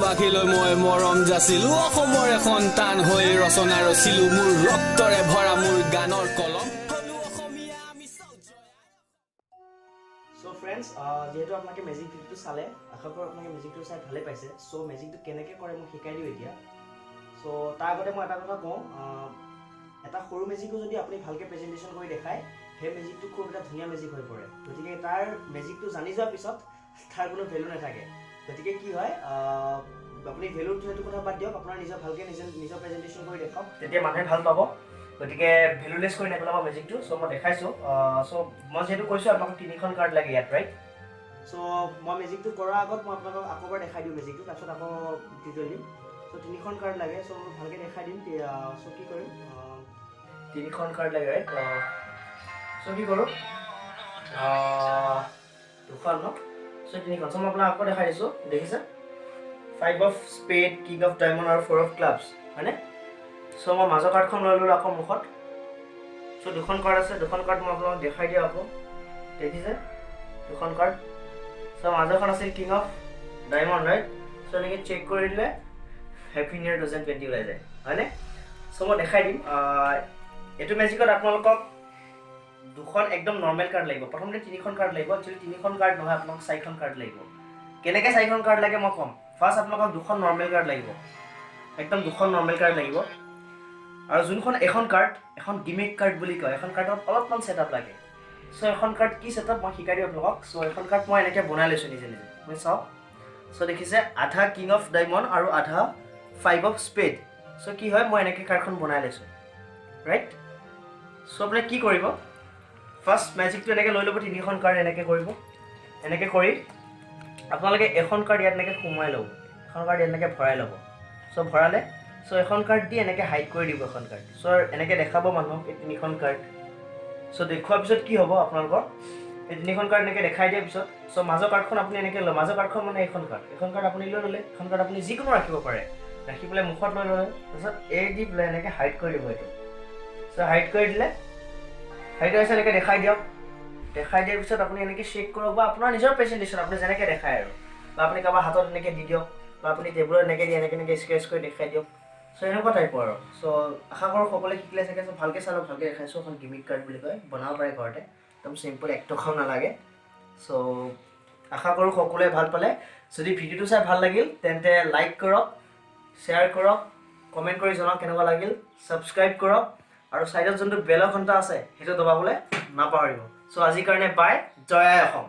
অসমবাসীলৈ মই মৰম যাচিলো অসমৰ এখন টান হৈ ৰচনা ৰচিলো মোৰ ৰক্তৰে ভৰা মোৰ গানৰ কলম So friends, যেহেতু আপোনালোকে মেজিক ভিডিঅ'টো চালে আশা কৰোঁ আপোনালোকে মেজিকটো চাই ভালে পাইছে চ' মেজিকটো কেনেকৈ কৰে মোক শিকাই দিওঁ এতিয়া চ' তাৰ আগতে মই এটা কথা কওঁ এটা সৰু মেজিকো যদি আপুনি ভালকৈ প্ৰেজেণ্টেশ্যন কৰি দেখায় সেই মেজিকটো খুব এটা ধুনীয়া মেজিক হৈ পৰে গতিকে তাৰ মেজিকটো জানি যোৱাৰ পিছত তাৰ কোনো ভেলু নাথাকে গতিকে কি হয় আপুনি ভেলুটো সেইটো কথা বাদ দিয়ক আপোনাৰ ভালকৈ নিজৰ প্ৰেজেণ্টেশ্যন কৰি দেখাওক তেতিয়া মানুহে ভাল পাব গতিকে ভেলুলেছ কৰি নেপেলাব মেজিকটো চ' মই দেখাইছোঁ চ' মই যিহেতু কৈছোঁ আপোনালোকক 3খন কাৰ্ড লাগে ইয়াত ৰাইট চ' মই মেজিকটো কৰাৰ আগত মই আপোনালোকক আকৌ এবাৰ দেখাই দিওঁ মেজিকটো তাৰপিছত আকৌ ডিটেইল দিম চ' 3খন কাৰ্ড লাগে চ' ভালকৈ দেখাই দিম চ' কি কৰিম 3খন কাৰ্ড লাগে ৰাইট চ' কি কৰোঁ 2খন ন চ' 3খন চ' মই আপোনাক আকৌ দেখাই দিছোঁ দেখিছে 5 of spade, king of diamond আৰু 4 of clubs হয়নে চ' মই মাজৰ কাৰ্ডখন লৈ ল'লোঁ আকৌ মুখত চ' 2খন কাৰ্ড আছে 2খন কাৰ্ড মই আপোনাক দেখাই দিওঁ আকৌ দেখিছে 2খন কাৰ্ড চ' মাজৰখন আছিল king of diamond right so' এনেকৈ চেক কৰি দিলে হেপী নিউ ইয়াৰ 2020 ওলাই যায় হয়নে চ' মই দেখাই দিম এইটো মেজিকত আপোনালোকক 2খন একদম নৰ্মেল কাৰ্ড লাগিব প্ৰথমতে 3খন কাৰ্ড লাগিব একচুৱেলি 3খন কাৰ্ড নহয় আপোনাক 4খন কাৰ্ড লাগিব কেনেকৈ 4খন কাৰ্ড লাগে মই ক'ম ফাৰ্ষ্ট আপোনালোকক 2খন নৰ্মেল কাৰ্ড লাগিব একদম 2খন নৰ্মেল কাৰ্ড লাগিব আৰু যোনখন এখন কাৰ্ড এখন গিমিক কাৰ্ড বুলি কয় এখন কাৰ্ডত অলপমান ছেটআপ লাগে চ' এখন কাৰ্ড কি ছেটআপ মই শিকাই দিওঁ আপোনালোকক চ' এখন কাৰ্ড মই এনেকৈ বনাই লৈছোঁ নিজে মই চাওক চ' দেখিছে আধা কিং অফ ডায়মণ্ড আৰু আধা 5 অফ স্পেড চ' কি হয় মই এনেকৈ কাৰ্ডখন বনাই লৈছোঁ ৰাইট চ' আপুনি কি কৰিব ফাৰ্ষ্ট মেজিকটো এনেকৈ লৈ ল'ব 3খন কাৰ্ড এনেকৈ কৰিব এনেকৈ কৰি আপোনালোকে এখন কাৰ্ড ইয়াত এনেকৈ সোমোৱাই ল'ব এখন কাৰ্ড এনেকৈ ভৰাই ল'ব চ' ভৰালে চ' এখন কাৰ্ড দি এনেকৈ হাইড কৰি দিব এখন কাৰ্ড চ' এনেকৈ দেখাব মানুহক এই 3খন কাৰ্ড চ' দেখুৱাৰ পিছত কি হ'ব আপোনালোকৰ এই 3খন কাৰ্ড এনেকৈ দেখাই দিয়াৰ পিছত চ' মাজৰ কাৰ্ডখন আপুনি এনেকৈ লয় মাজৰ কাৰ্ডখন মানে এখন কাৰ্ড আপুনি লৈ ল'লে এখন কাৰ্ড আপুনি যিকোনো ৰাখিব পাৰে ৰাখি পেলাই মুখত লৈ ল'লে তাৰপিছত এই দি পেলাই এনেকৈ হাইড কৰি দিব এইটো চ' হাইড কৰি দিলে হাইড হৈছে এনেকৈ দেখাই দিয়ক দেখাই দিয়াৰ পিছত আপুনি এনেকৈ চেক কৰক বা আপোনাৰ নিজৰ প্ৰেজেণ্টেশ্যন আপুনি যেনেকৈ দেখায় আৰু বা আপুনি কাৰোবাৰ হাতত এনেকৈ দি দিয়ক বা আপুনি টেবুলত এনেকৈ দি এনেকৈ স্কেচ কৰি দেখাই দিয়ক চ' এনেকুৱা টাইপৰ আৰু চ' আশা কৰোঁ সকলোৱে শিকিলে চাগে চ' ভালকৈ চালক ভালকৈ দেখাইছোঁ এখন গিমিক কাৰ্ড বুলি কয় বনাব পাৰে ঘৰতে একদম চিম্পল এক টকাও নালাগে চ' আশা কৰোঁ সকলোৱে ভাল পালে যদি ভিডিঅ'টো চাই ভাল লাগিল তেন্তে লাইক কৰক শ্বেয়াৰ কৰক কমেণ্ট কৰি জনাওক কেনেকুৱা লাগিল ছাবস্ক্ৰাইব কৰক আৰু ছাইডত যোনটো বেলৰ ঘণ্টা আছে সেইটো দবাবলৈ নাপাহৰিব চ' আজিৰ কাৰণে বাই জয় আই অসম